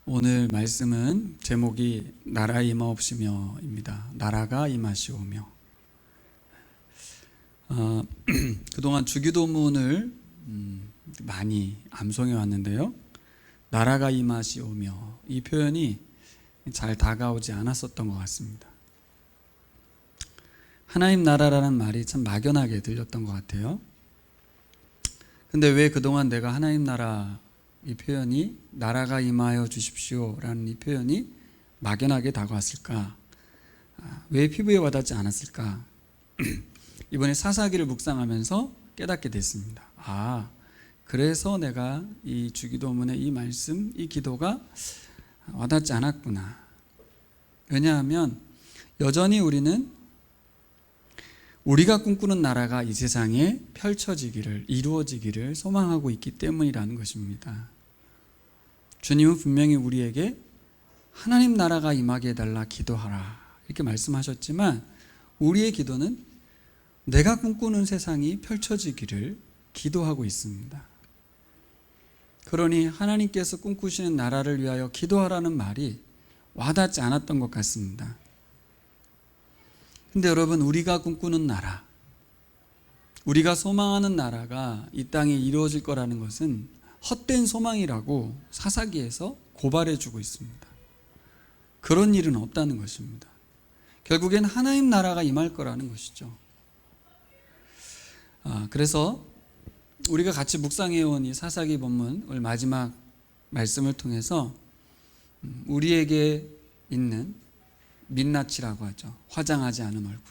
오늘 말씀은 제목이 나라 임하옵시며입니다. 나라가 임하시오며. 그동안 주기도문을 많이 암송해 왔는데요. 나라가 임하시오며 이 표현이 잘 다가오지 않았었던 것 같습니다. 하나님 나라라는 말이 참 막연하게 들렸던 것 같아요. 근데 왜 그동안 내가 하나님 나라 이 표현이 나라가 임하여 주십시오 라는 이 표현이 막연하게 다가왔을까? 왜 피부에 와닿지 않았을까? 이번에 사사기를 묵상하면서 깨닫게 됐습니다. 그래서 내가 이 주기도문의 이 말씀, 이 기도가 와닿지 않았구나. 왜냐하면 여전히 우리는 우리가 꿈꾸는 나라가 이 세상에 펼쳐지기를, 이루어지기를 소망하고 있기 때문이라는 것입니다. 주님은 분명히 우리에게 하나님 나라가 임하게 해달라 기도하라 이렇게 말씀하셨지만 우리의 기도는 내가 꿈꾸는 세상이 펼쳐지기를 기도하고 있습니다. 그러니 하나님께서 꿈꾸시는 나라를 위하여 기도하라는 말이 와닿지 않았던 것 같습니다. 근데 여러분, 우리가 꿈꾸는 나라, 우리가 소망하는 나라가 이 땅에 이루어질 거라는 것은 헛된 소망이라고 사사기에서 고발해 주고 있습니다. 그런 일은 없다는 것입니다. 결국엔 하나님 나라가 임할 거라는 것이죠. 그래서 우리가 같이 묵상해온 이 사사기 본문을 마지막 말씀을 통해서 우리에게 있는 민낯이라고 하죠. 화장하지 않은 얼굴,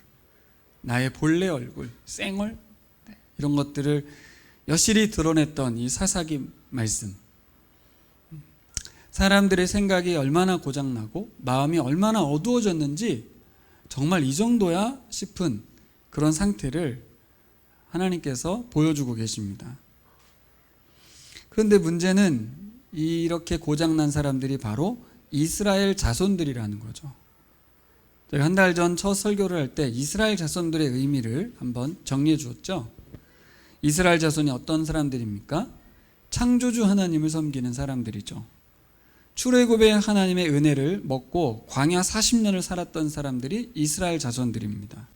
나의 본래 얼굴, 생얼, 이런 것들을 여실히 드러냈던 이 사사기 말씀. 사람들의 생각이 얼마나 고장나고 마음이 얼마나 어두워졌는지 정말 이 정도야 싶은 그런 상태를 하나님께서 보여주고 계십니다. 그런데 문제는 이렇게 고장난 사람들이 바로 이스라엘 자손들이라는 거죠. 제가 한 달 전 첫 설교를 할 때 이스라엘 자손들의 의미를 한번 정리해 주었죠. 이스라엘 자손이 어떤 사람들입니까? 창조주 하나님을 섬기는 사람들이죠. 출애굽의 하나님의 은혜를 먹고 광야 40년을 살았던 사람들이 이스라엘 자손들입니다.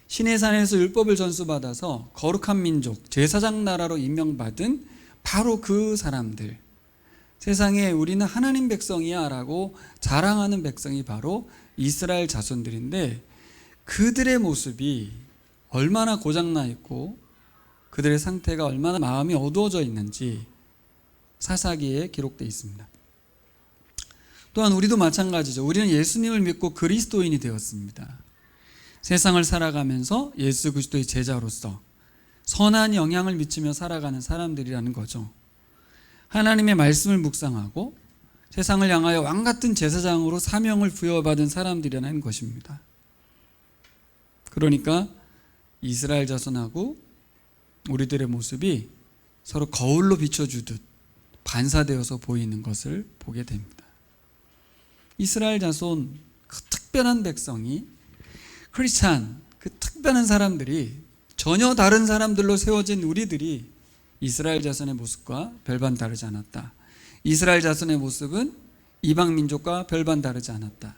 시내산에서 율법을 전수받아서 거룩한 민족, 제사장 나라로 임명받은 바로 그 사람들. 세상에 우리는 하나님 백성이야 라고 자랑하는 백성이 바로 이스라엘 자손들인데 그들의 모습이 얼마나 고장나 있고 그들의 상태가 얼마나 마음이 어두워져 있는지 사사기에 기록되어 있습니다. 또한 우리도 마찬가지죠. 우리는 예수님을 믿고 그리스도인이 되었습니다. 세상을 살아가면서 예수 그리스도의 제자로서 선한 영향을 미치며 살아가는 사람들이라는 거죠. 하나님의 말씀을 묵상하고 세상을 향하여 왕같은 제사장으로 사명을 부여받은 사람들이라는 것입니다. 그러니까 이스라엘 자손하고 우리들의 모습이 서로 거울로 비춰주듯 반사되어서 보이는 것을 보게 됩니다. 이스라엘 자손, 그 특별한 백성이 크리스찬, 그 특별한 사람들이 전혀 다른 사람들로 세워진 우리들이 이스라엘 자손의 모습과 별반 다르지 않았다. 이스라엘 자손의 모습은 이방 민족과 별반 다르지 않았다.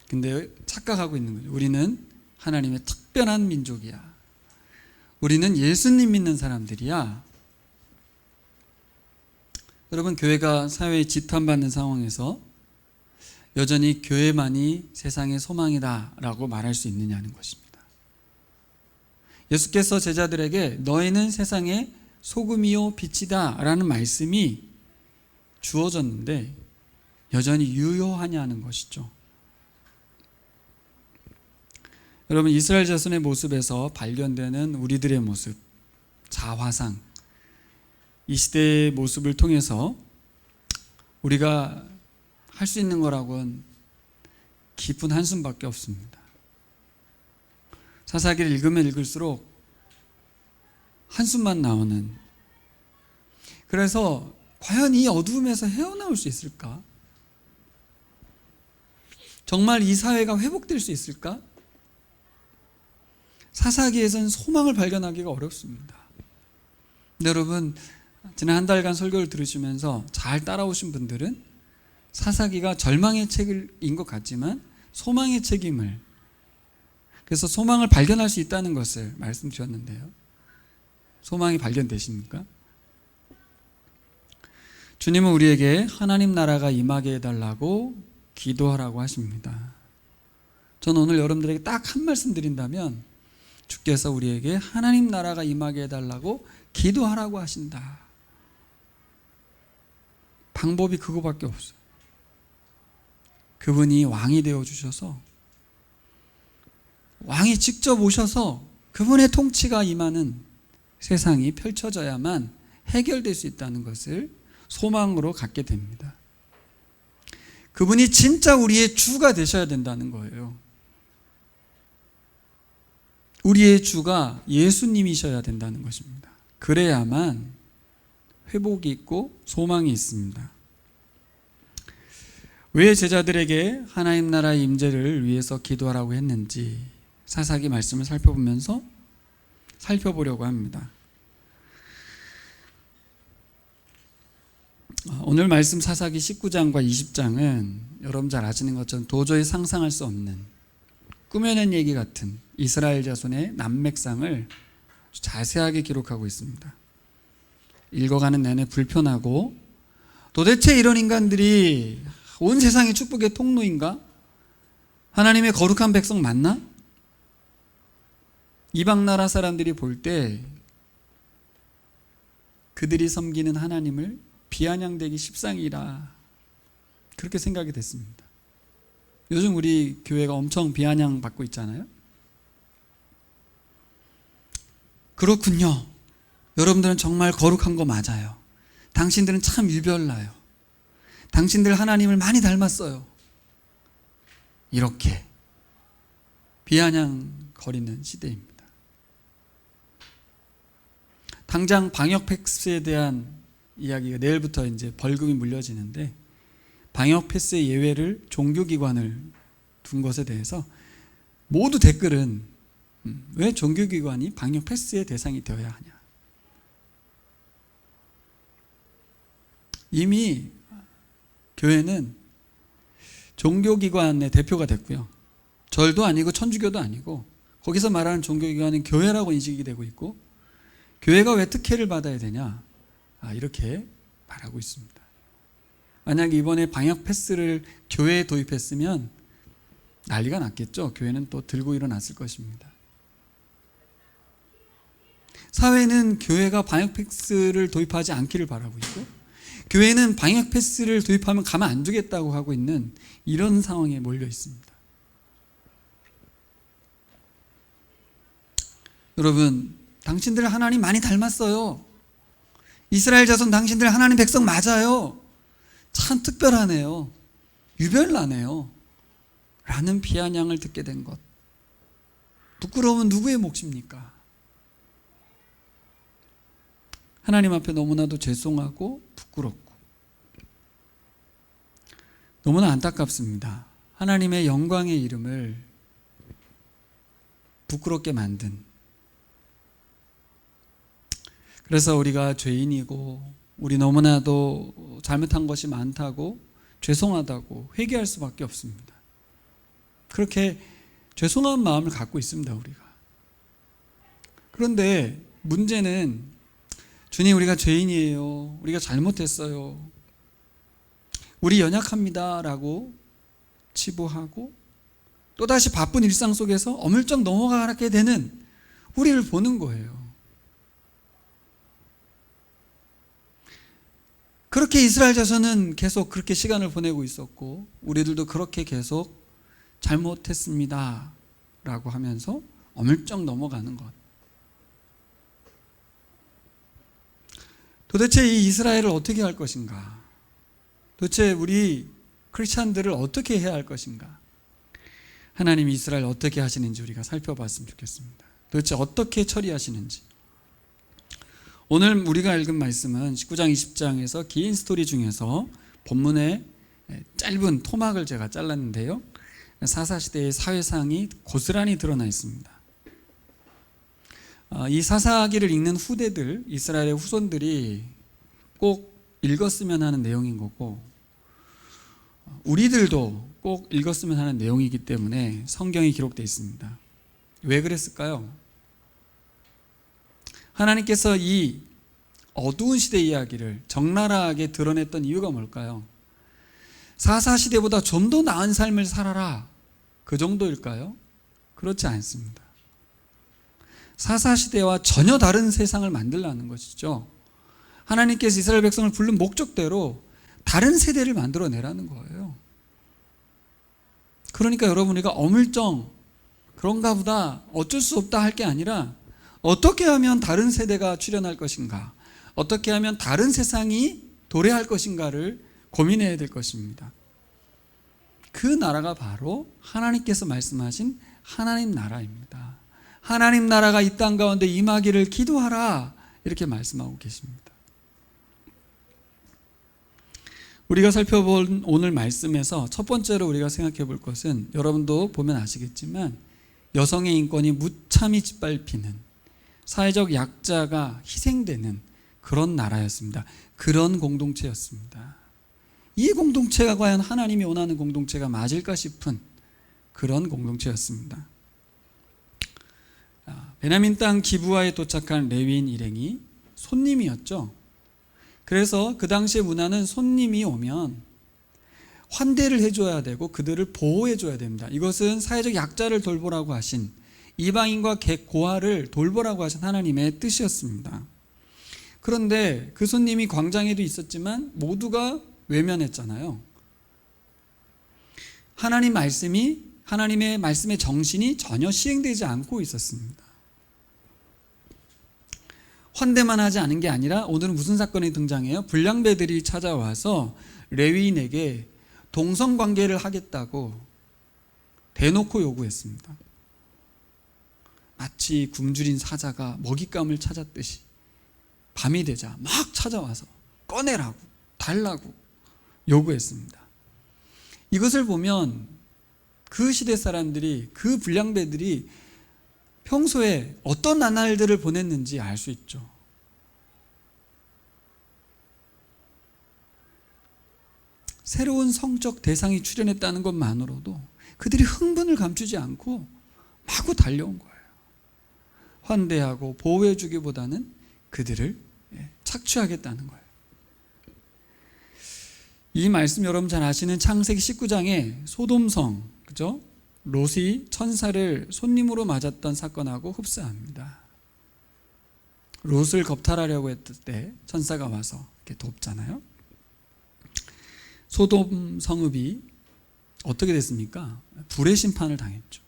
근데 착각하고 있는 거죠. 우리는 하나님의 특별한 민족이야. 우리는 예수님 믿는 사람들이야. 여러분, 교회가 사회에 지탄받는 상황에서 여전히 교회만이 세상의 소망이다 라고 말할 수 있느냐는 것입니다. 예수께서 제자들에게 너희는 세상의 소금이요 빛이다 라는 말씀이 주어졌는데 여전히 유효하냐는 것이죠. 여러분, 이스라엘 자손의 모습에서 발견되는 우리들의 모습, 자화상, 이 시대의 모습을 통해서 우리가 할 수 있는 거라고는 깊은 한숨밖에 없습니다. 사사기를 읽으면 읽을수록 한숨만 나오는, 그래서 과연 이 어두움에서 헤어나올 수 있을까? 정말 이 사회가 회복될 수 있을까? 사사기에서는 소망을 발견하기가 어렵습니다. 근데 여러분, 지난 한 달간 설교를 들으시면서 잘 따라오신 분들은 사사기가 절망의 책인 것 같지만 소망의 책임을, 그래서 소망을 발견할 수 있다는 것을 말씀드렸는데요. 소망이 발견되십니까? 주님은 우리에게 하나님 나라가 임하게 해달라고 기도하라고 하십니다. 저는 오늘 여러분들에게 딱 한 말씀 드린다면 주께서 우리에게 하나님 나라가 임하게 해달라고 기도하라고 하신다. 방법이 그거밖에 없어요. 그분이 왕이 되어주셔서, 왕이 직접 오셔서 그분의 통치가 임하는 세상이 펼쳐져야만 해결될 수 있다는 것을 소망으로 갖게 됩니다. 그분이 진짜 우리의 주가 되셔야 된다는 거예요. 우리의 주가 예수님이셔야 된다는 것입니다. 그래야만 회복이 있고 소망이 있습니다. 왜 제자들에게 하나님 나라의 임재를 위해서 기도하라고 했는지 사사기 말씀을 살펴보려고 합니다. 오늘 말씀 사사기 19장과 20장은 여러분 잘 아시는 것처럼 도저히 상상할 수 없는 꾸며낸 얘기 같은 이스라엘 자손의 난맥상을 자세하게 기록하고 있습니다. 읽어가는 내내 불편하고, 도대체 이런 인간들이 온 세상의 축복의 통로인가? 하나님의 거룩한 백성 맞나? 이방 나라 사람들이 볼 때 그들이 섬기는 하나님을 비아냥대기 십상이라, 그렇게 생각이 됐습니다. 요즘 우리 교회가 엄청 비아냥 받고 있잖아요. 그렇군요. 여러분들은 정말 거룩한 거 맞아요. 당신들은 참 유별나요. 당신들 하나님을 많이 닮았어요. 이렇게 비아냥거리는 시대입니다. 당장 방역 패스에 대한 이야기가 내일부터 이제 벌금이 물려지는데, 방역 패스의 예외를 종교기관을 둔 것에 대해서 모두 댓글은 왜 종교기관이 방역 패스의 대상이 되어야 하냐. 이미 교회는 종교기관의 대표가 됐고요. 절도 아니고 천주교도 아니고, 거기서 말하는 종교기관은 교회라고 인식이 되고 있고, 교회가 왜 특혜를 받아야 되냐, 이렇게 말하고 있습니다. 만약에 이번에 방역 패스를 교회에 도입했으면 난리가 났겠죠. 교회는 또 들고 일어났을 것입니다. 사회는 교회가 방역 패스를 도입하지 않기를 바라고 있고, 교회는 방역 패스를 도입하면 가만 안 두겠다고 하고 있는 이런 상황에 몰려 있습니다. 여러분, 당신들 하나님 많이 닮았어요. 이스라엘 자손 당신들 하나님 백성 맞아요. 참 특별하네요. 유별나네요. 라는 비아냥을 듣게 된 것. 부끄러움은 누구의 몫입니까? 하나님 앞에 너무나도 죄송하고 부끄럽고 너무나 안타깝습니다. 하나님의 영광의 이름을 부끄럽게 만든, 그래서 우리가 죄인이고 우리 너무나도 잘못한 것이 많다고, 죄송하다고 회개할 수밖에 없습니다. 그렇게 죄송한 마음을 갖고 있습니다, 우리가. 그런데 문제는, 주님 우리가 죄인이에요, 우리가 잘못했어요, 우리 연약합니다 라고 치부하고 또다시 바쁜 일상 속에서 어물쩍 넘어가게 되는 우리를 보는 거예요. 그렇게 이스라엘 자손은 계속 그렇게 시간을 보내고 있었고, 우리들도 그렇게 계속 잘못했습니다 라고 하면서 어물쩍 넘어가는 것. 도대체 이 이스라엘을 어떻게 할 것인가? 도대체 우리 크리스찬들을 어떻게 해야 할 것인가? 하나님이 이스라엘 어떻게 하시는지 우리가 살펴봤으면 좋겠습니다. 도대체 어떻게 처리하시는지. 오늘 우리가 읽은 말씀은 19장 20장에서 긴 스토리 중에서 본문의 짧은 토막을 제가 잘랐는데요, 사사시대의 사회상이 고스란히 드러나 있습니다. 이 사사기를 읽는 후대들, 이스라엘의 후손들이 꼭 읽었으면 하는 내용인 거고, 우리들도 꼭 읽었으면 하는 내용이기 때문에 성경이 기록되어 있습니다. 왜 그랬을까요? 하나님께서 이 어두운 시대 이야기를 적나라하게 드러냈던 이유가 뭘까요? 사사시대보다 좀 더 나은 삶을 살아라, 그 정도일까요? 그렇지 않습니다. 사사시대와 전혀 다른 세상을 만들라는 것이죠. 하나님께서 이스라엘 백성을 부른 목적대로 다른 세대를 만들어내라는 거예요. 그러니까 여러분, 우리가 어물쩡 그런가 보다, 어쩔 수 없다 할 게 아니라 어떻게 하면 다른 세대가 출현할 것인가, 어떻게 하면 다른 세상이 도래할 것인가를 고민해야 될 것입니다. 그 나라가 바로 하나님께서 말씀하신 하나님 나라입니다. 하나님 나라가 이 땅 가운데 임하기를 기도하라, 이렇게 말씀하고 계십니다. 우리가 살펴본 오늘 말씀에서 첫 번째로 우리가 생각해 볼 것은, 여러분도 보면 아시겠지만 여성의 인권이 무참히 짓밟히는, 사회적 약자가 희생되는 그런 나라였습니다. 그런 공동체였습니다. 이 공동체가 과연 하나님이 원하는 공동체가 맞을까 싶은 그런 공동체였습니다. 베냐민 땅 기브아에 도착한 레위인 일행이 손님이었죠. 그래서 그 당시의 문화는 손님이 오면 환대를 해줘야 되고 그들을 보호해줘야 됩니다. 이것은 사회적 약자를 돌보라고 하신, 이방인과 고아를 돌보라고 하신 하나님의 뜻이었습니다. 그런데 그 손님이 광장에도 있었지만 모두가 외면했잖아요. 하나님의 말씀의 정신이 전혀 시행되지 않고 있었습니다. 환대만 하지 않은 게 아니라 오늘은 무슨 사건이 등장해요? 불량배들이 찾아와서 레위인에게 동성관계를 하겠다고 대놓고 요구했습니다. 마치 굶주린 사자가 먹잇감을 찾았듯이 밤이 되자 막 찾아와서 꺼내라고, 달라고 요구했습니다. 이것을 보면 그 시대 사람들이, 그 불량배들이 평소에 어떤 나날들을 보냈는지 알 수 있죠. 새로운 성적 대상이 출현했다는 것만으로도 그들이 흥분을 감추지 않고 마구 달려온 거예요. 환대하고 보호해주기보다는 그들을 착취하겠다는 거예요. 이 말씀 여러분 잘 아시는 창세기 19장에 소돔성, 그죠? 롯이 천사를 손님으로 맞았던 사건하고 흡사합니다. 롯을 겁탈하려고 했을 때 천사가 와서 이렇게 돕잖아요. 소돔 성읍이 어떻게 됐습니까? 불의 심판을 당했죠.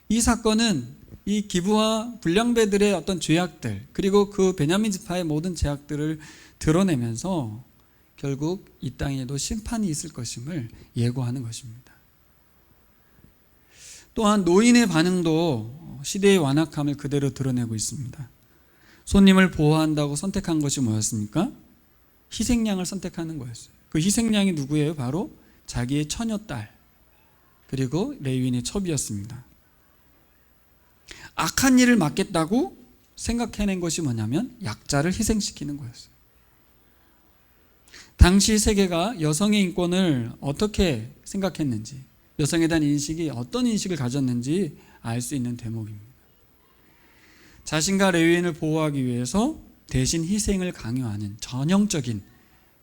이 사건은 이 기브와 불량배들의 어떤 죄악들, 그리고 그 베냐민 지파의 모든 죄악들을 드러내면서 결국 이 땅에도 심판이 있을 것임을 예고하는 것입니다. 또한 노인의 반응도 시대의 완악함을 그대로 드러내고 있습니다. 손님을 보호한다고 선택한 것이 뭐였습니까? 희생양을 선택하는 거였어요. 그 희생양이 누구예요? 바로 자기의 처녀딸, 그리고 레위인의 첩이었습니다. 악한 일을 막겠다고 생각해낸 것이 뭐냐면 약자를 희생시키는 거였어요. 당시 세계가 여성의 인권을 어떻게 생각했는지, 여성에 대한 인식이 어떤 인식을 가졌는지 알 수 있는 대목입니다. 자신과 레위인을 보호하기 위해서 대신 희생을 강요하는 전형적인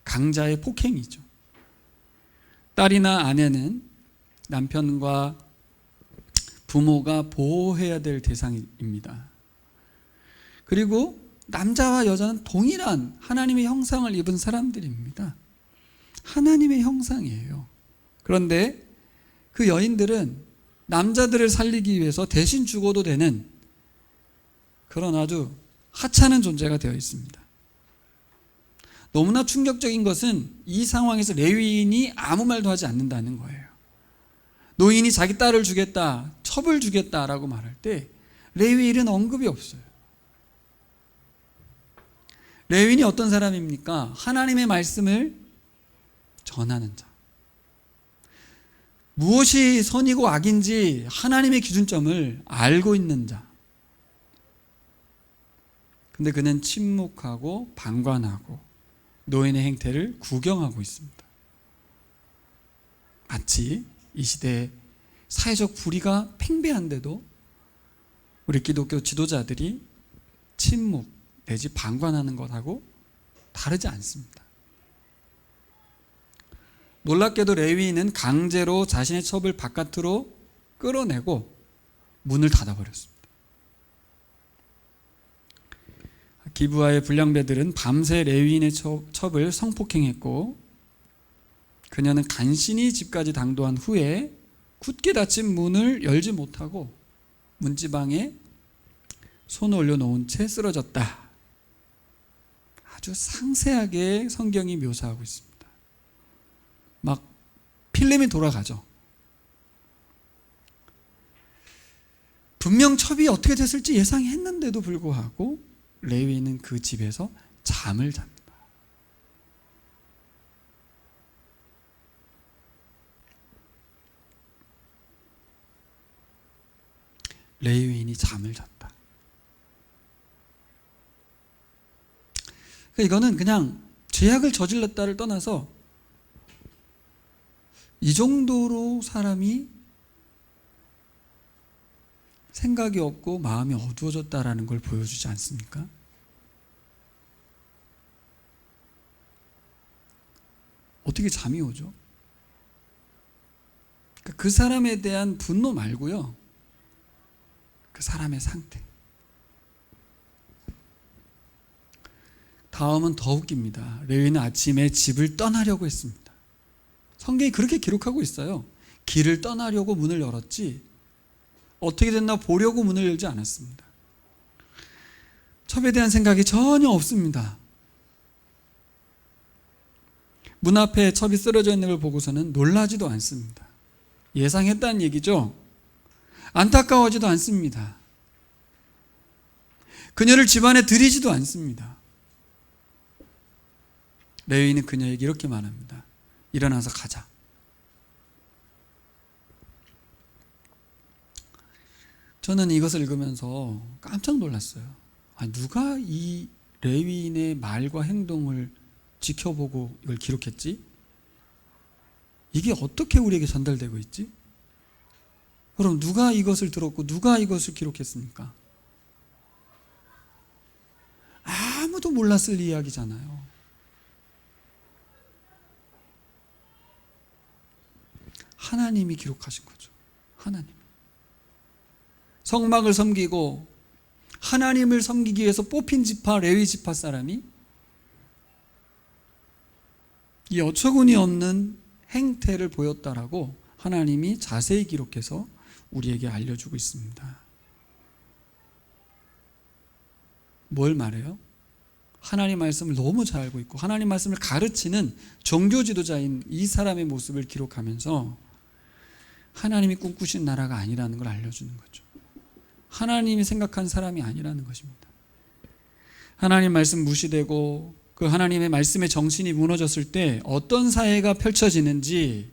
강자의 폭행이죠. 딸이나 아내는 남편과 부모가 보호해야 될 대상입니다. 그리고 남자와 여자는 동일한 하나님의 형상을 입은 사람들입니다. 하나님의 형상이에요. 그런데 그 여인들은 남자들을 살리기 위해서 대신 죽어도 되는 그런 아주 하찮은 존재가 되어 있습니다. 너무나 충격적인 것은 이 상황에서 레위인이 아무 말도 하지 않는다는 거예요. 노인이 자기 딸을 주겠다, 첩을 주겠다라고 말할 때 레위인은 언급이 없어요. 레위인이 어떤 사람입니까? 하나님의 말씀을 전하는 자. 무엇이 선이고 악인지 하나님의 기준점을 알고 있는 자. 근데 그는 침묵하고 방관하고 노인의 행태를 구경하고 있습니다. 마치 이 시대에 사회적 불의가 팽배한데도 우리 기독교 지도자들이 침묵 내지 방관하는 것하고 다르지 않습니다. 놀랍게도 레위인은 강제로 자신의 첩을 바깥으로 끌어내고 문을 닫아버렸습니다. 기브아의 불량배들은 밤새 레위인의 첩을 성폭행했고 그녀는 간신히 집까지 당도한 후에 굳게 닫힌 문을 열지 못하고 문지방에 손을 올려놓은 채 쓰러졌다. 아주 상세하게 성경이 묘사하고 있습니다. 막 필름이 돌아가죠. 분명 첩이 어떻게 됐을지 예상했는데도 불구하고 레위인은 그 집에서 잠을 잡니다. 레위인이 잠을 잤다. 이거는 그냥 죄악을 저질렀다를 떠나서 이 정도로 사람이 생각이 없고 마음이 어두워졌다라는 걸 보여주지 않습니까? 어떻게 잠이 오죠? 그 사람에 대한 분노 말고요. 그 사람의 상태. 다음은 더 웃깁니다. 레위는 아침에 집을 떠나려고 했습니다. 성경이 그렇게 기록하고 있어요. 길을 떠나려고 문을 열었지 어떻게 됐나 보려고 문을 열지 않았습니다. 첩에 대한 생각이 전혀 없습니다. 문 앞에 첩이 쓰러져 있는 걸 보고서는 놀라지도 않습니다. 예상했다는 얘기죠. 안타까워하지도 않습니다. 그녀를 집안에 들이지도 않습니다. 레위인은 그녀에게 이렇게 말합니다. 일어나서 가자. 저는 이것을 읽으면서 깜짝 놀랐어요. 누가 이 레위인의 말과 행동을 지켜보고 이걸 기록했지? 이게 어떻게 우리에게 전달되고 있지? 그럼 누가 이것을 들었고 누가 이것을 기록했습니까? 아무도 몰랐을 이야기잖아요. 하나님이 기록하신 거죠. 하나님. 성막을 섬기고 하나님을 섬기기 위해서 뽑힌 지파 레위 지파 사람이 이 어처구니 없는 행태를 보였다라고 하나님이 자세히 기록해서 우리에게 알려주고 있습니다. 뭘 말해요? 하나님 말씀을 너무 잘 알고 있고 하나님 말씀을 가르치는 종교 지도자인 이 사람의 모습을 기록하면서 하나님이 꿈꾸신 나라가 아니라는 걸 알려주는 거죠. 하나님이 생각한 사람이 아니라는 것입니다. 하나님 말씀 무시되고 그 하나님의 말씀의 정신이 무너졌을 때 어떤 사회가 펼쳐지는지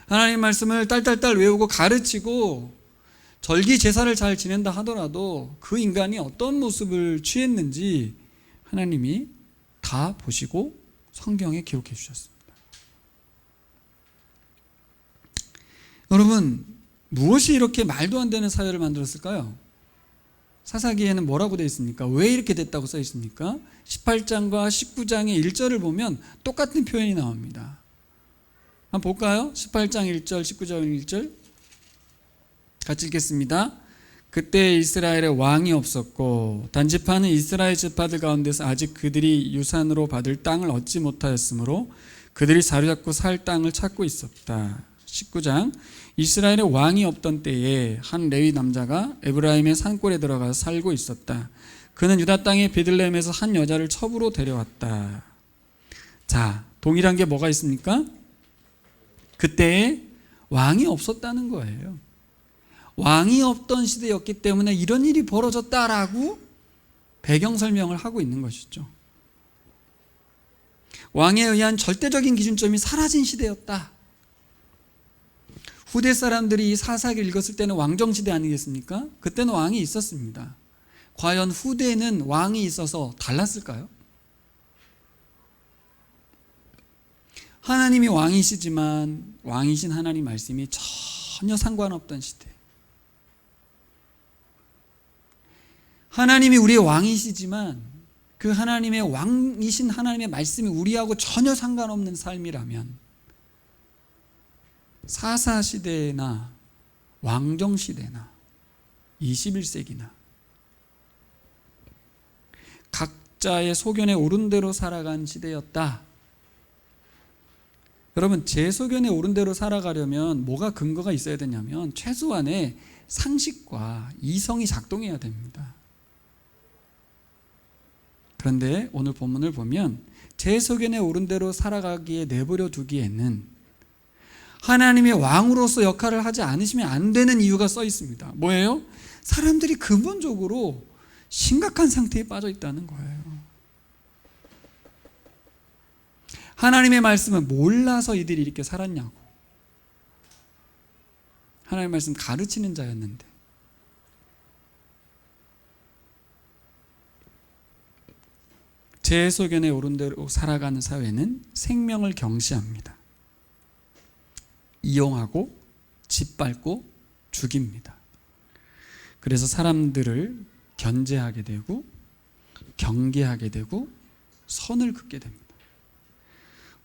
하나님 말씀을 딸딸딸 외우고 가르치고 절기 제사를 잘 지낸다 하더라도 그 인간이 어떤 모습을 취했는지 하나님이 다 보시고 성경에 기록해 주셨습니다. 여러분, 무엇이 이렇게 말도 안 되는 사회를 만들었을까요? 사사기에는 뭐라고 되어 있습니까? 왜 이렇게 됐다고 써 있습니까? 18장과 19장의 1절을 보면 똑같은 표현이 나옵니다. 한번 볼까요? 18장 1절, 19장 1절 같이 읽겠습니다. 그때 이스라엘에 왕이 없었고 단지파는 이스라엘 지파들 가운데서 아직 그들이 유산으로 받을 땅을 얻지 못하였으므로 그들이 사로잡고 살 땅을 찾고 있었다. 19장 이스라엘에 왕이 없던 때에 한 레위 남자가 에브라임의 산골에 들어가서 살고 있었다. 그는 유다 땅의 베들레헴에서 한 여자를 첩으로 데려왔다. 자, 동일한 게 뭐가 있습니까? 그때에 왕이 없었다는 거예요. 왕이 없던 시대였기 때문에 이런 일이 벌어졌다라고 배경 설명을 하고 있는 것이죠. 왕에 의한 절대적인 기준점이 사라진 시대였다. 후대 사람들이 이 사사기를 읽었을 때는 왕정시대 아니겠습니까? 그때는 왕이 있었습니다. 과연 후대는 왕이 있어서 달랐을까요? 하나님이 왕이시지만 왕이신 하나님 말씀이 전혀 상관없던 시대. 하나님이 우리의 왕이시지만 그 하나님의 왕이신 하나님의 말씀이 우리하고 전혀 상관없는 삶이라면 사사시대나 왕정시대나 21세기나 각자의 소견에 오른 대로 살아간 시대였다. 여러분, 제 소견에 오른 대로 살아가려면 뭐가 근거가 있어야 되냐면 최소한의 상식과 이성이 작동해야 됩니다. 그런데 오늘 본문을 보면 제 소견에 오른 대로 살아가기에 내버려 두기에는 하나님의 왕으로서 역할을 하지 않으시면 안 되는 이유가 써 있습니다. 뭐예요? 사람들이 근본적으로 심각한 상태에 빠져 있다는 거예요. 하나님의 말씀을 몰라서 이들이 이렇게 살았냐고. 하나님의 말씀 가르치는 자였는데. 제 소견에 오른 대로 살아가는 사회는 생명을 경시합니다. 이용하고 짓밟고 죽입니다. 그래서 사람들을 견제하게 되고 경계하게 되고 선을 긋게 됩니다.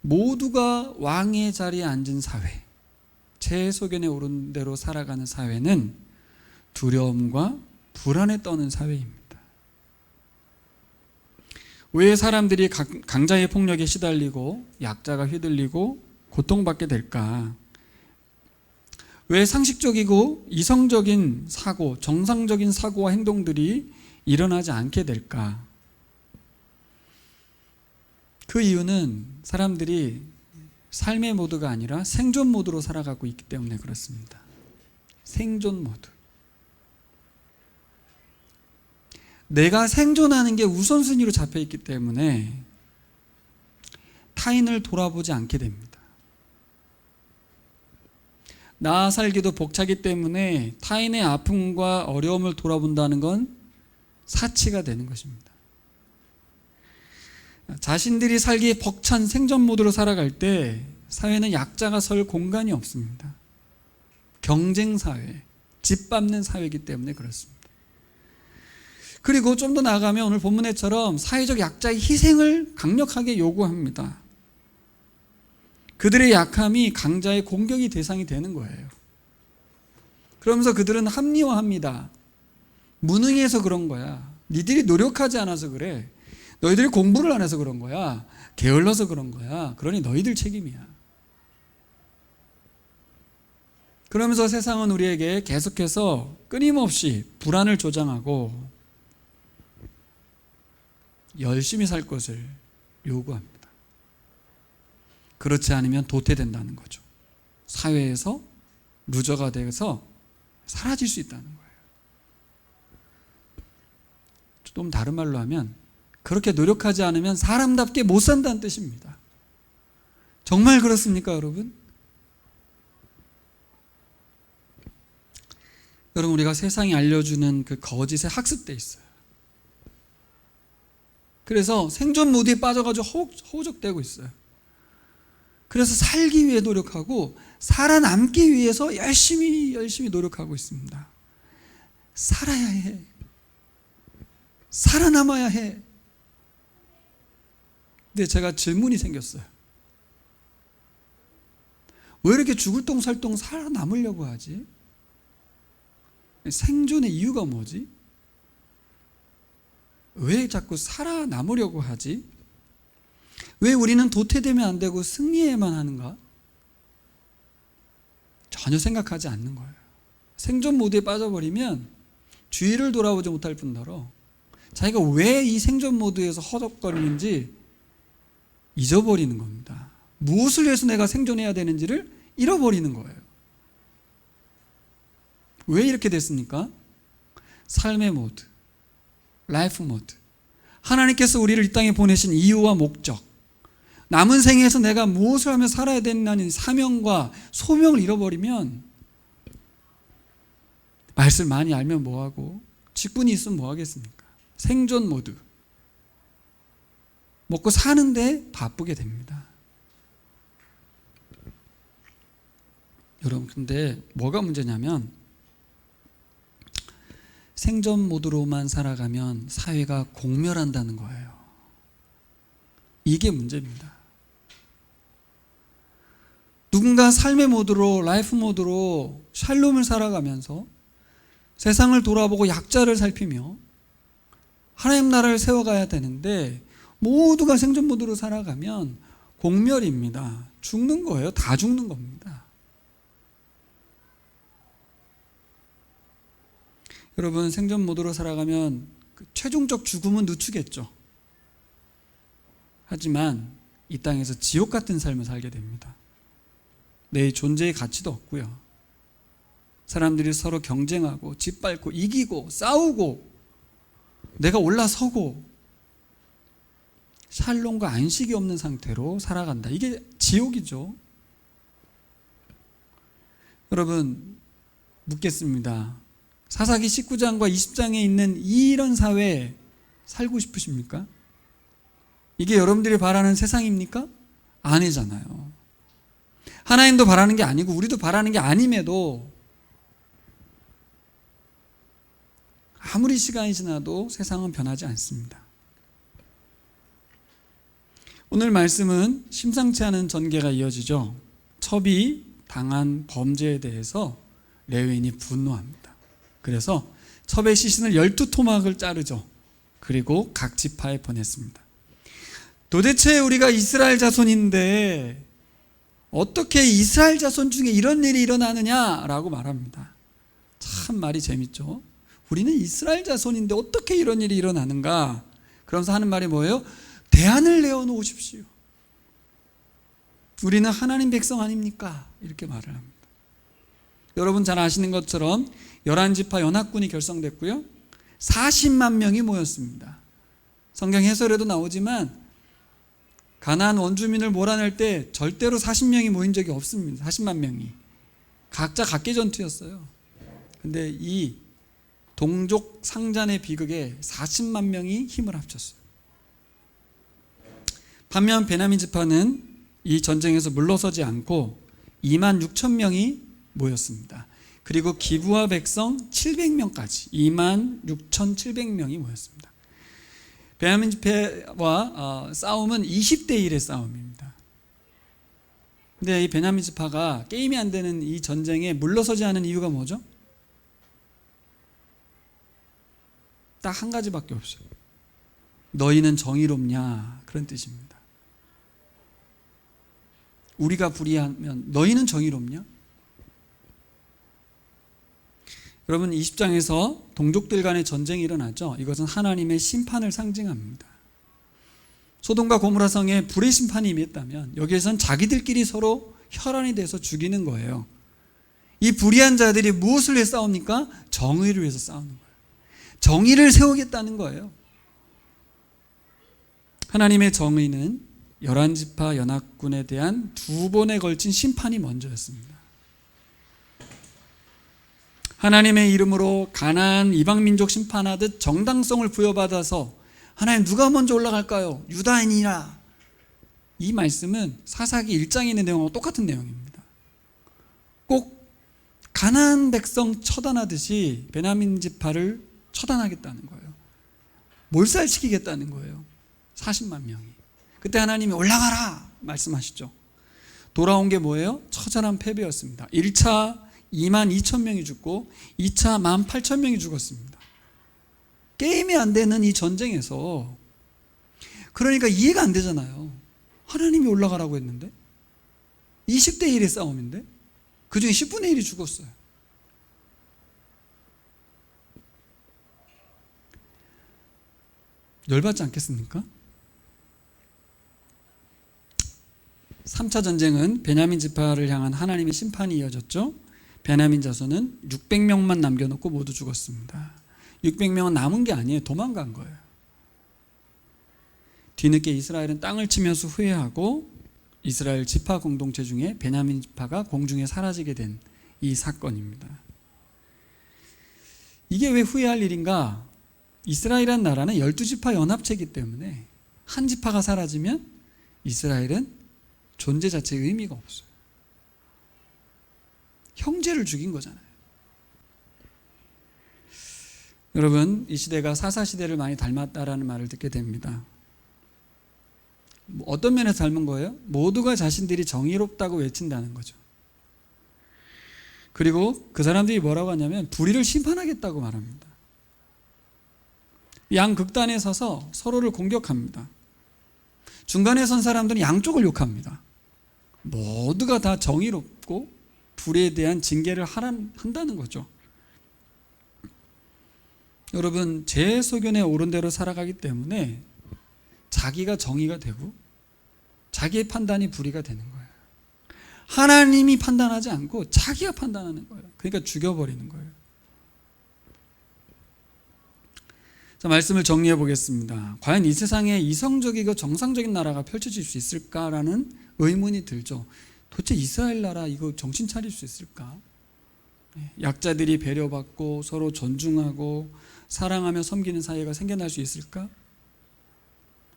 모두가 왕의 자리에 앉은 사회, 제 소견에 오른 대로 살아가는 사회는 두려움과 불안에 떠는 사회입니다. 왜 사람들이 강자의 폭력에 시달리고 약자가 휘둘리고 고통받게 될까? 왜 상식적이고 이성적인 사고, 정상적인 사고와 행동들이 일어나지 않게 될까? 그 이유는 사람들이 삶의 모드가 아니라 생존 모드로 살아가고 있기 때문에 그렇습니다. 생존 모드. 내가 생존하는 게 우선순위로 잡혀 있기 때문에 타인을 돌아보지 않게 됩니다. 나 살기도 벅차기 때문에 타인의 아픔과 어려움을 돌아본다는 건 사치가 되는 것입니다. 자신들이 살기에 벅찬 생존 모드로 살아갈 때 사회는 약자가 설 공간이 없습니다. 경쟁 사회, 짓밟는 사회이기 때문에 그렇습니다. 그리고 좀 더 나아가면 오늘 본문에처럼 사회적 약자의 희생을 강력하게 요구합니다. 그들의 약함이 강자의 공격의 대상이 되는 거예요. 그러면서 그들은 합리화합니다. 무능해서 그런 거야. 니들이 노력하지 않아서 그래. 너희들이 공부를 안 해서 그런 거야. 게을러서 그런 거야. 그러니 너희들 책임이야. 그러면서 세상은 우리에게 계속해서 끊임없이 불안을 조장하고 열심히 살 것을 요구합니다. 그렇지 않으면 도태된다는 거죠. 사회에서 루저가 돼서 사라질 수 있다는 거예요. 좀 다른 말로 하면 그렇게 노력하지 않으면 사람답게 못 산다는 뜻입니다. 정말 그렇습니까, 여러분? 여러분, 우리가 세상이 알려주는 그 거짓에 학습돼 있어요. 그래서 생존 모드에 빠져가지고 허우적대고 있어요. 그래서 살기 위해 노력하고 살아남기 위해서 열심히 노력하고 있습니다. 살아야 해. 살아남아야 해. 근데 제가 질문이 생겼어요. 왜 이렇게 죽을 똥살똥 살아남으려고 하지? 생존의 이유가 뭐지? 왜 자꾸 살아남으려고 하지? 왜 우리는 도태되면 안 되고 승리해야만 하는가? 전혀 생각하지 않는 거예요. 생존 모드에 빠져버리면 주위를 돌아보지 못할 뿐더러 자기가 왜 이 생존 모드에서 허덕거리는지 잊어버리는 겁니다. 무엇을 위해서 내가 생존해야 되는지를 잃어버리는 거예요. 왜 이렇게 됐습니까? 삶의 모드, 라이프 모드. 하나님께서 우리를 이 땅에 보내신 이유와 목적, 남은 생에서 내가 무엇을 하며 살아야 되는 사명과 소명을 잃어버리면 말씀 많이 알면 뭐하고 직분이 있으면 뭐하겠습니까? 생존 모드. 먹고 사는데 바쁘게 됩니다. 여러분, 근데 뭐가 문제냐면 생존 모드로만 살아가면 사회가 공멸한다는 거예요. 이게 문제입니다. 누군가 삶의 모드로, 라이프 모드로 샬롬을 살아가면서 세상을 돌아보고 약자를 살피며 하나님 나라를 세워가야 되는데 모두가 생존 모드로 살아가면 공멸입니다. 죽는 거예요. 다 죽는 겁니다. 여러분, 생존 모드로 살아가면 최종적 죽음은 늦추겠죠. 하지만 이 땅에서 지옥 같은 삶을 살게 됩니다. 내 존재의 가치도 없고요. 사람들이 서로 경쟁하고 짓밟고 이기고 싸우고 내가 올라서고 샬롬과 안식이 없는 상태로 살아간다. 이게 지옥이죠. 여러분, 묻겠습니다. 사사기 19장과 20장에 있는 이런 사회에 살고 싶으십니까? 이게 여러분들이 바라는 세상입니까? 아니잖아요. 하나님도 바라는 게 아니고 우리도 바라는 게 아님에도 아무리 시간이 지나도 세상은 변하지 않습니다. 오늘 말씀은 심상치 않은 전개가 이어지죠. 첩이 당한 범죄에 대해서 레위인이 분노합니다. 그래서 첩의 시신을 12토막을 자르죠. 그리고 각 지파에 보냈습니다. 도대체 우리가 이스라엘 자손인데 어떻게 이스라엘 자손 중에 이런 일이 일어나느냐라고 말합니다. 참 말이 재밌죠. 우리는 이스라엘 자손인데 어떻게 이런 일이 일어나는가? 그러면서 하는 말이 뭐예요? 대안을 내어놓으십시오. 우리는 하나님 백성 아닙니까? 이렇게 말을 합니다. 여러분 잘 아시는 것처럼 11지파 연합군이 결성됐고요. 40만 명이 모였습니다. 성경 해설에도 나오지만 가나안 원주민을 몰아낼 때 절대로 40명이 모인 적이 없습니다. 40만 명이. 각자 각계 전투였어요. 근데 이 동족 상잔의 비극에 40만 명이 힘을 합쳤어요. 반면 베냐민 지파는 이 전쟁에서 물러서지 않고 2만 6천 명이 모였습니다. 그리고 기브아 백성 700명까지 2만 6,700명이 모였습니다. 베냐민 지파와 싸움은 20대 1의 싸움입니다. 근데 이 베냐민 지파가 게임이 안 되는 이 전쟁에 물러서지 않은 이유가 뭐죠? 딱 한 가지밖에 없어요. 너희는 정의롭냐? 그런 뜻입니다. 우리가 불의하면 너희는 정의롭냐? 여러분, 20장에서 동족들 간의 전쟁이 일어나죠. 이것은 하나님의 심판을 상징합니다. 소돔과 고모라 성에 불의 심판이 임했다면 여기에선 자기들끼리 서로 혈안이 돼서 죽이는 거예요. 이 불의한 자들이 무엇을 위해 싸웁니까? 정의를 위해서 싸우는 거예요. 정의를 세우겠다는 거예요. 하나님의 정의는 11지파 연합군에 대한 2번에 걸친 심판이 먼저였습니다. 하나님의 이름으로 가나안 이방민족 심판하듯 정당성을 부여받아서 하나님 누가 먼저 올라갈까요? 유다인이라. 이 말씀은 사사기 1장에 있는 내용하고 똑같은 내용입니다. 꼭 가나안 백성 처단하듯이 베냐민 지파를 처단하겠다는 거예요. 몰살시키겠다는 거예요. 40만 명이. 그때 하나님이 올라가라 말씀하시죠. 돌아온 게 뭐예요? 처절한 패배였습니다. 1차 2만 2천 명이 죽고 2차 1만 8천 명이 죽었습니다. 게임이 안 되는 이 전쟁에서 그러니까 이해가 안 되잖아요. 하나님이 올라가라고 했는데 20대 1의 싸움인데 그중에 10분의 1이 죽었어요. 열받지 않겠습니까? 3차 전쟁은 베냐민 지파를 향한 하나님의 심판이 이어졌죠. 베냐민 자손은 600명만 남겨놓고 모두 죽었습니다. 600명은 남은 게 아니에요. 도망간 거예요. 뒤늦게 이스라엘은 땅을 치면서 후회하고 이스라엘 지파 공동체 중에 베냐민 지파가 공중에 사라지게 된 이 사건입니다. 이게 왜 후회할 일인가? 이스라엘이라는 나라는 12지파 연합체이기 때문에 한 지파가 사라지면 이스라엘은 존재 자체의 의미가 없어요. 형제를 죽인 거잖아요. 여러분, 이 시대가 사사시대를 많이 닮았다라는 말을 듣게 됩니다. 어떤 면에서 닮은 거예요? 모두가 자신들이 정의롭다고 외친다는 거죠. 그리고 그 사람들이 뭐라고 하냐면 불의를 심판하겠다고 말합니다. 양극단에 서서 서로를 공격합니다. 중간에 선 사람들은 양쪽을 욕합니다. 모두가 다 정의롭고 불의에 대한 징계를 한다는 거죠. 여러분, 제 소견에 옳은 대로 살아가기 때문에 자기가 정의가 되고 자기의 판단이 불의가 되는 거예요. 하나님이 판단하지 않고 자기가 판단하는 거예요. 그러니까 죽여버리는 거예요. 자, 말씀을 정리해 보겠습니다. 과연 이 세상에 이성적이고 정상적인 나라가 펼쳐질 수 있을까라는 의문이 들죠. 도대체 이스라엘 나라 이거 정신 차릴 수 있을까? 약자들이 배려받고 서로 존중하고 사랑하며 섬기는 사회가 생겨날 수 있을까?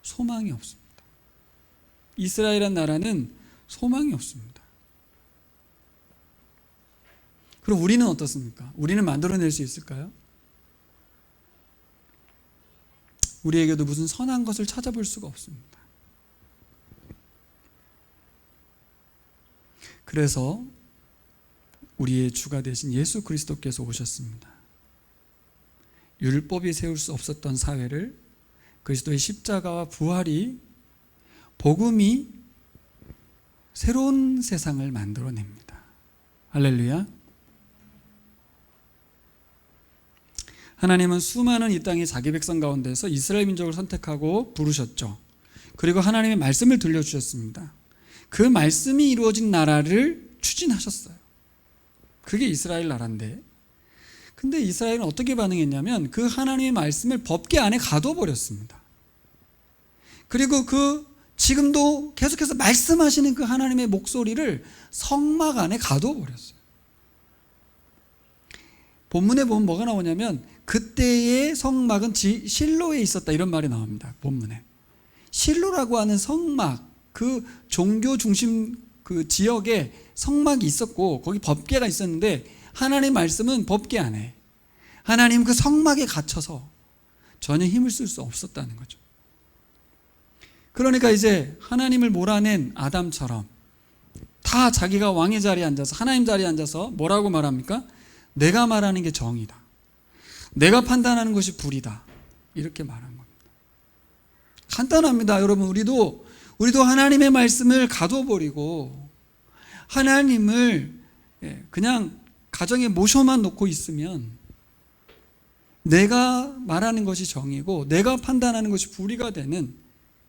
소망이 없습니다. 이스라엘이라는 나라는 소망이 없습니다. 그럼 우리는 어떻습니까? 우리는 만들어낼 수 있을까요? 우리에게도 무슨 선한 것을 찾아볼 수가 없습니다. 그래서 우리의 주가 되신 예수 그리스도께서 오셨습니다. 율법이 세울 수 없었던 사회를 그리스도의 십자가와 부활이, 복음이 새로운 세상을 만들어냅니다. 할렐루야. 하나님은 수많은 이 땅의 자기 백성 가운데서 이스라엘 민족을 선택하고 부르셨죠. 그리고 하나님의 말씀을 들려주셨습니다. 그 말씀이 이루어진 나라를 추진하셨어요. 그게 이스라엘 나라인데, 근데 이스라엘은 어떻게 반응했냐면 그 하나님의 말씀을 법궤 안에 가둬버렸습니다. 그리고 지금도 계속해서 말씀하시는 그 하나님의 목소리를 성막 안에 가둬버렸어요. 본문에 보면 뭐가 나오냐면 그때의 성막은 실로에 있었다, 이런 말이 나옵니다. 본문에 실로라고 하는 성막, 그 종교 중심 그 지역에 성막이 있었고 거기 법궤가 있었는데 하나님의 말씀은 법궤 안에, 하나님 그 성막에 갇혀서 전혀 힘을 쓸 수 없었다는 거죠. 그러니까 이제 하나님을 몰아낸 아담처럼 다 자기가 왕의 자리에 앉아서, 하나님 자리에 앉아서 뭐라고 말합니까? 내가 말하는 게 정의다, 내가 판단하는 것이 불이다, 이렇게 말한 겁니다. 간단합니다. 여러분, 우리도 하나님의 말씀을 가둬버리고 하나님을 그냥 가정에 모셔만 놓고 있으면 내가 말하는 것이 정이고 내가 판단하는 것이 불의가 되는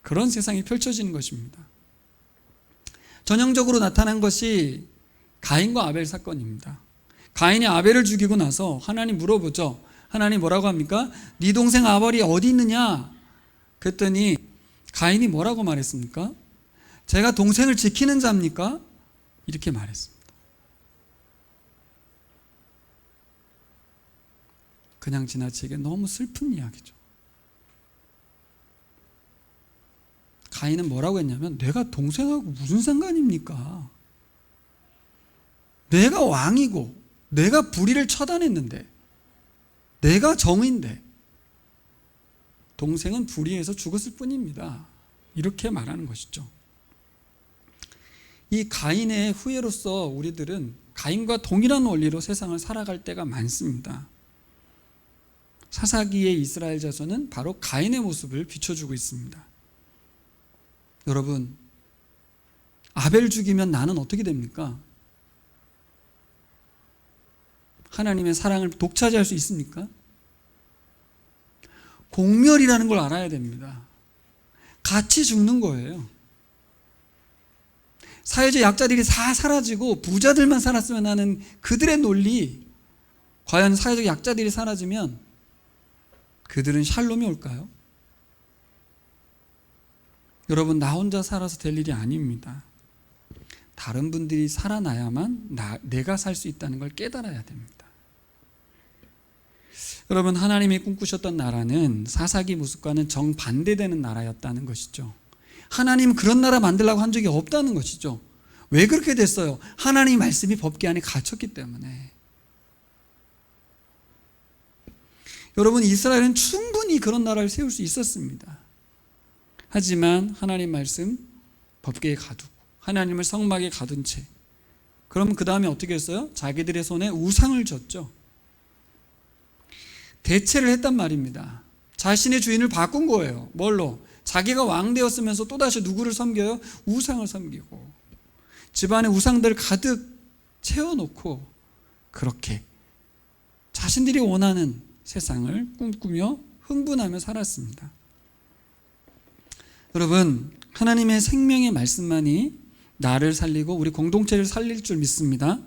그런 세상이 펼쳐지는 것입니다. 전형적으로 나타난 것이 가인과 아벨 사건입니다. 가인이 아벨을 죽이고 나서 하나님 물어보죠. 하나님 뭐라고 합니까? 네 동생 아벨이 어디 있느냐? 그랬더니 가인이 뭐라고 말했습니까? 제가 동생을 지키는 자입니까? 이렇게 말했습니다. 그냥 지나치게 너무 슬픈 이야기죠. 가인은 뭐라고 했냐면 내가 동생하고 무슨 상관입니까? 내가 왕이고 내가 불의를 처단했는데, 내가 정인데 동생은 불의해서 죽었을 뿐입니다. 이렇게 말하는 것이죠. 이 가인의 후예로서 우리들은 가인과 동일한 원리로 세상을 살아갈 때가 많습니다. 사사기의 이스라엘 자손은 바로 가인의 모습을 비춰주고 있습니다. 여러분, 아벨 죽이면 나는 어떻게 됩니까? 하나님의 사랑을 독차지할 수 있습니까? 공멸이라는 걸 알아야 됩니다. 같이 죽는 거예요. 사회적 약자들이 다 사라지고 부자들만 살았으면 하는 그들의 논리, 과연 사회적 약자들이 사라지면 그들은 샬롬이 올까요? 여러분, 나 혼자 살아서 될 일이 아닙니다. 다른 분들이 살아나야만 내가 살 수 있다는 걸 깨달아야 됩니다. 여러분, 하나님이 꿈꾸셨던 나라는 사사기 모습과는 정반대되는 나라였다는 것이죠. 하나님은 그런 나라 만들려고 한 적이 없다는 것이죠. 왜 그렇게 됐어요? 하나님 말씀이 법궤 안에 갇혔기 때문에. 여러분, 이스라엘은 충분히 그런 나라를 세울 수 있었습니다. 하지만 하나님 말씀 법궤에 가두고 하나님을 성막에 가둔 채, 그럼 그 다음에 어떻게 했어요? 자기들의 손에 우상을 줬죠. 대체를 했단 말입니다. 자신의 주인을 바꾼 거예요. 뭘로? 자기가 왕 되었으면서 또다시 누구를 섬겨요? 우상을 섬기고 집안에 우상들을 가득 채워놓고 그렇게 자신들이 원하는 세상을 꿈꾸며 흥분하며 살았습니다. 여러분, 하나님의 생명의 말씀만이 나를 살리고 우리 공동체를 살릴 줄 믿습니다.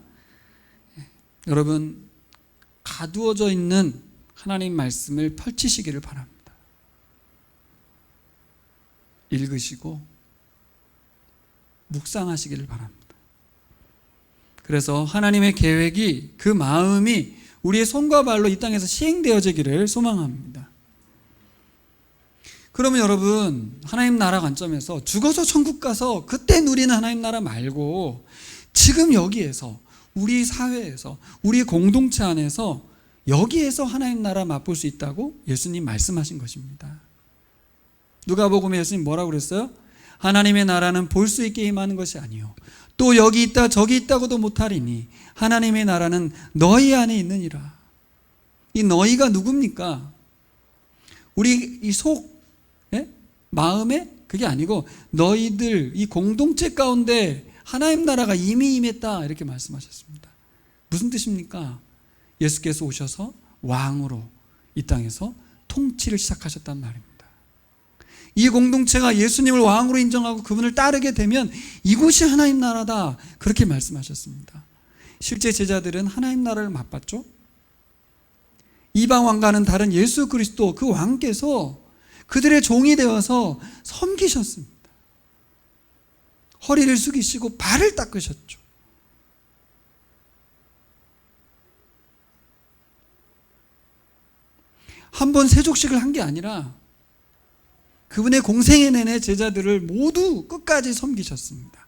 여러분, 가두어져 있는 하나님 말씀을 펼치시기를 바랍니다. 읽으시고 묵상하시기를 바랍니다. 그래서 하나님의 계획이, 그 마음이 우리의 손과 발로 이 땅에서 시행되어지기를 소망합니다. 그러면 여러분, 하나님 나라 관점에서 죽어서 천국 가서 그때 누리는 하나님 나라 말고 지금 여기에서, 우리 사회에서, 우리 공동체 안에서 여기에서 하나님 나라 맛볼 수 있다고 예수님 말씀하신 것입니다. 누가복음에 예수님 뭐라고 그랬어요? 하나님의 나라는 볼 수 있게 임하는 것이 아니요 또 여기 있다 저기 있다고도 못하리니 하나님의 나라는 너희 안에 있느니라. 이 너희가 누굽니까? 우리 이 속, 마음에 그게 아니고 너희들 이 공동체 가운데 하나님 나라가 이미 임했다, 이렇게 말씀하셨습니다. 무슨 뜻입니까? 예수께서 오셔서 왕으로 이 땅에서 통치를 시작하셨단 말입니다. 이 공동체가 예수님을 왕으로 인정하고 그분을 따르게 되면 이곳이 하나님 나라다, 그렇게 말씀하셨습니다. 실제 제자들은 하나님 나라를 맛봤죠. 이방 왕과는 다른 예수 그리스도 그 왕께서 그들의 종이 되어서 섬기셨습니다. 허리를 숙이시고 발을 닦으셨죠. 한 번 세족식을 한 게 아니라 그분의 공생애 내내 제자들을 모두 끝까지 섬기셨습니다.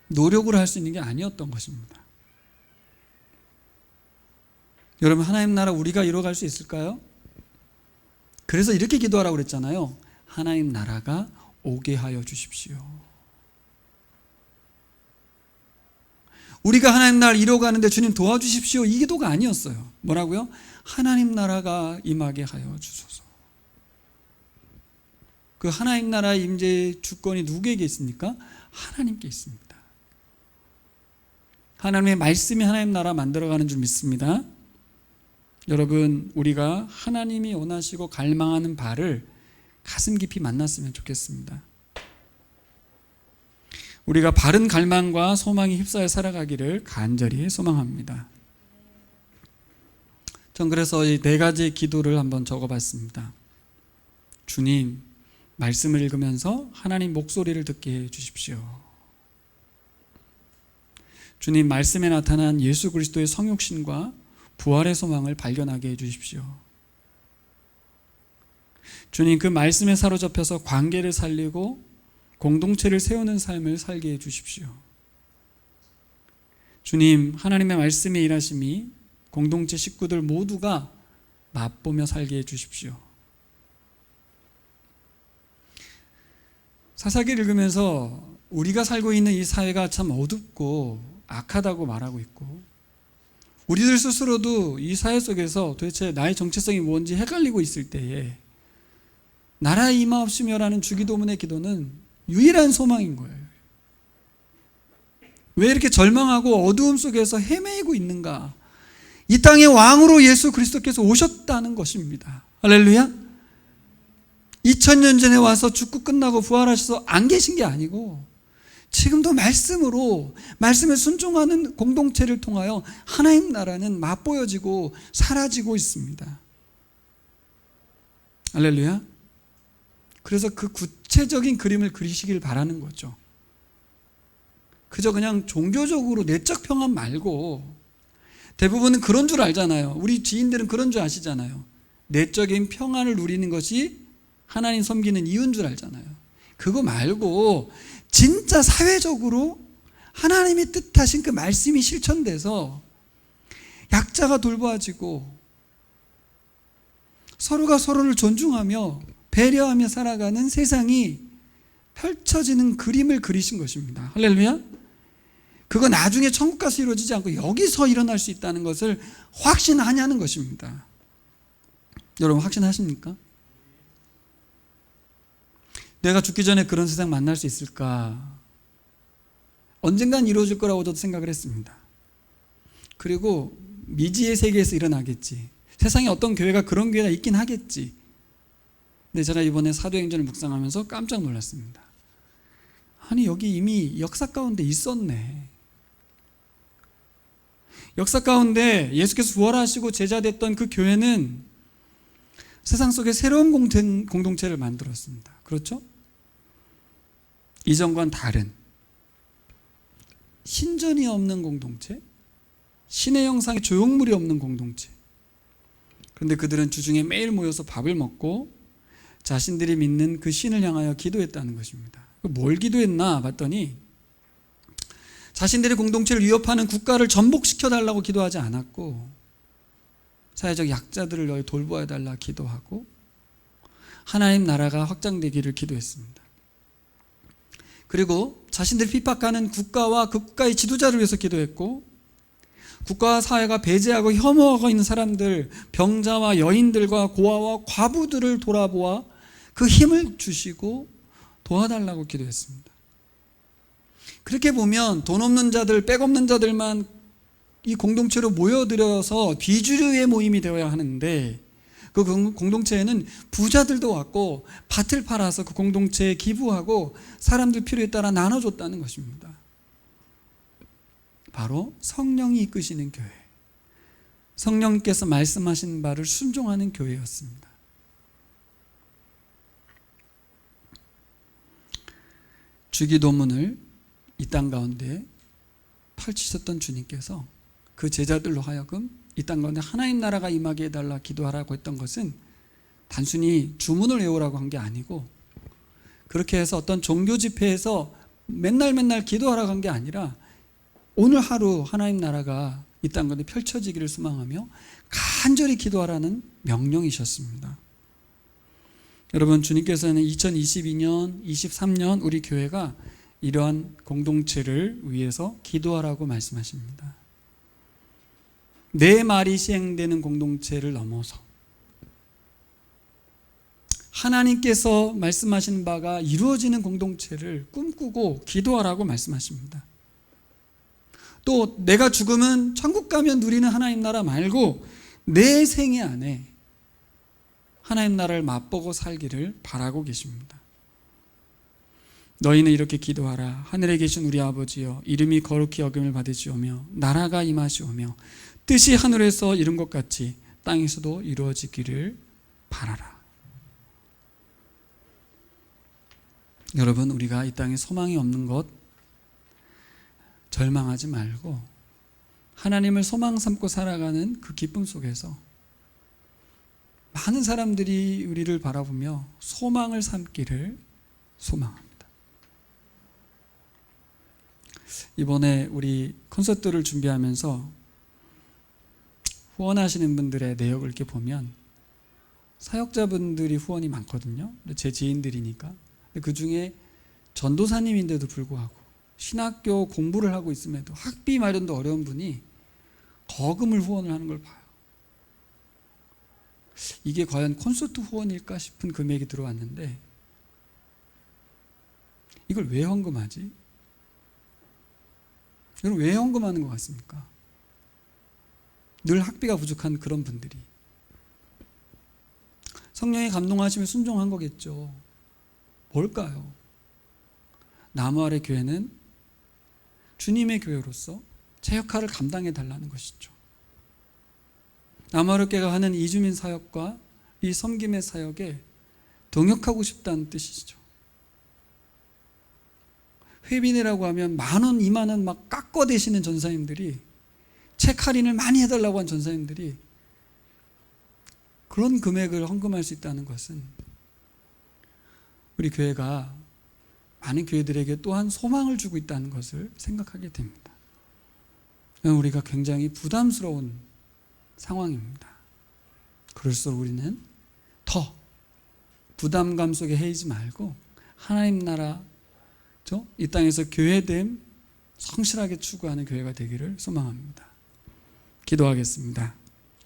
노력을 할 수 있는 게 아니었던 것입니다. 여러분, 하나님 나라 우리가 이뤄갈 수 있을까요? 그래서 이렇게 기도하라고 그랬잖아요. 하나님 나라가 오게 하여 주십시오. 우리가 하나님 나라를 이뤄가는데 주님 도와주십시오, 이 기도가 아니었어요. 뭐라고요? 하나님 나라가 임하게 하여 주소서. 그 하나님 나라의 임재의 주권이 누구에게 있습니까? 하나님께 있습니다. 하나님의 말씀이 하나님 나라 만들어가는 줄 믿습니다. 여러분, 우리가 하나님이 원하시고 갈망하는 바를 가슴 깊이 만났으면 좋겠습니다. 우리가 바른 갈망과 소망이 휩싸여 살아가기를 간절히 소망합니다. 전 그래서 이 4가지 기도를 한번 적어봤습니다. 주님, 말씀을 읽으면서 하나님 목소리를 듣게 해주십시오. 주님, 말씀에 나타난 예수 그리스도의 성육신과 부활의 소망을 발견하게 해주십시오. 주님, 그 말씀에 사로잡혀서 관계를 살리고 공동체를 세우는 삶을 살게 해주십시오. 주님, 하나님의 말씀의 일하심이 공동체 식구들 모두가 맛보며 살게 해주십시오. 사사기를 읽으면서 우리가 살고 있는 이 사회가 참 어둡고 악하다고 말하고 있고, 우리들 스스로도 이 사회 속에서 도대체 나의 정체성이 뭔지 헷갈리고 있을 때에 나라의 임하옵시며라는 주기도문의 기도는 유일한 소망인 거예요. 왜 이렇게 절망하고 어두움 속에서 헤매이고 있는가? 이 땅의 왕으로 예수 그리스도께서 오셨다는 것입니다. 할렐루야. 2000년 전에 와서 죽고 끝나고 부활하셔서 안 계신 게 아니고 지금도 말씀으로, 말씀에 순종하는 공동체를 통하여 하나님 나라는 맛보여지고 사라지고 있습니다. 할렐루야. 그래서 그 구체적인 그림을 그리시길 바라는 거죠. 그저 그냥 종교적으로 내적 평안 말고, 대부분은 그런 줄 알잖아요. 우리 지인들은 그런 줄 아시잖아요. 내적인 평안을 누리는 것이 하나님 섬기는 이유인 줄 알잖아요. 그거 말고 진짜 사회적으로 하나님이 뜻하신 그 말씀이 실천돼서 약자가 돌보아지고 서로가 서로를 존중하며 배려하며 살아가는 세상이 펼쳐지는 그림을 그리신 것입니다. 할렐루야. 그거 나중에 천국 가서 이루어지지 않고 여기서 일어날 수 있다는 것을 확신하냐는 것입니다. 여러분 확신하십니까? 내가 죽기 전에 그런 세상 만날 수 있을까? 언젠간 이루어질 거라고 저도 생각을 했습니다. 그리고 미지의 세계에서 일어나겠지. 세상에 어떤 교회가 그런 교회가 있긴 하겠지. 근데 제가 이번에 사도행전을 묵상하면서 깜짝 놀랐습니다. 아니 여기 이미 역사 가운데 있었네. 역사 가운데 예수께서 부활하시고 제자됐던 그 교회는 세상 속에 새로운 공동체를 만들었습니다. 그렇죠? 이전과는 다른 신전이 없는 공동체, 신의 형상의 조형물이 없는 공동체. 그런데 그들은 주중에 매일 모여서 밥을 먹고 자신들이 믿는 그 신을 향하여 기도했다는 것입니다. 뭘 기도했나 봤더니 자신들의 공동체를 위협하는 국가를 전복시켜달라고 기도하지 않았고 사회적 약자들을 너희 돌보아 달라 기도하고 하나님 나라가 확장되기를 기도했습니다. 그리고 자신들이 핍박하는 국가와 그 국가의 지도자를 위해서 기도했고 국가와 사회가 배제하고 혐오하고 있는 사람들, 병자와 여인들과 고아와 과부들을 돌아보아 그 힘을 주시고 도와달라고 기도했습니다. 그렇게 보면 돈 없는 자들, 백 없는 자들만 이 공동체로 모여들어서 비주류의 모임이 되어야 하는데 그 공동체에는 부자들도 왔고 밭을 팔아서 그 공동체에 기부하고 사람들 필요에 따라 나눠줬다는 것입니다. 바로 성령이 이끄시는 교회, 성령께서 말씀하신 바를 순종하는 교회였습니다. 주기도문을 이 땅 가운데 펼치셨던 주님께서 그 제자들로 하여금 이 땅 가운데 하나님 나라가 임하게 해달라 기도하라고 했던 것은 단순히 주문을 외우라고 한 게 아니고 그렇게 해서 어떤 종교 집회에서 맨날 기도하라고 한 게 아니라 오늘 하루 하나님 나라가 이 땅 가운데 펼쳐지기를 소망하며 간절히 기도하라는 명령이셨습니다. 여러분 주님께서는 2022년, 23년 우리 교회가 이러한 공동체를 위해서 기도하라고 말씀하십니다. 내 말이 시행되는 공동체를 넘어서 하나님께서 말씀하신 바가 이루어지는 공동체를 꿈꾸고 기도하라고 말씀하십니다. 또 내가 죽으면 천국 가면 누리는 하나님 나라 말고 내 생애 안에 하나님 나라를 맛보고 살기를 바라고 계십니다. 너희는 이렇게 기도하라. 하늘에 계신 우리 아버지여, 이름이 거룩히 여김을 받으시오며 나라가 임하시오며 뜻이 하늘에서 이룬 것 같이 땅에서도 이루어지기를 바라라. 여러분, 우리가 이 땅에 소망이 없는 것 절망하지 말고 하나님을 소망 삼고 살아가는 그 기쁨 속에서 많은 사람들이 우리를 바라보며 소망을 삼기를 소망합니다. 이번에 우리 콘서트를 준비하면서 후원하시는 분들의 내역을 이렇게 보면 사역자분들이 후원이 많거든요. 제 지인들이니까. 그 중에 전도사님인데도 불구하고 신학교 공부를 하고 있음에도 학비 마련도 어려운 분이 거금을 후원을 하는 걸 봐요. 이게 과연 콘서트 후원일까 싶은 금액이 들어왔는데 이걸 왜 헌금하지? 여러분 왜 헌금하는 것 같습니까? 늘 학비가 부족한 그런 분들이 성령이 감동하시면 순종한 거겠죠. 뭘까요? 나무 아래 교회는 주님의 교회로서 제 역할을 감당해 달라는 것이죠. 나무 아래 교회가 하는 이주민 사역과 이 섬김의 사역에 동역하고 싶다는 뜻이죠. 회비내라고 하면 10,000원, 20,000원 막 깎아대시는 전사님들이 책 할인을 많이 해달라고 한 전사님들이 그런 금액을 헌금할 수 있다는 것은 우리 교회가 많은 교회들에게 또한 소망을 주고 있다는 것을 생각하게 됩니다. 우리가 굉장히 부담스러운 상황입니다. 그럴수록 우리는 더 부담감 속에 헤이지 말고 하나님 나라, 이 땅에서 교회됨 성실하게 추구하는 교회가 되기를 소망합니다. 기도하겠습니다.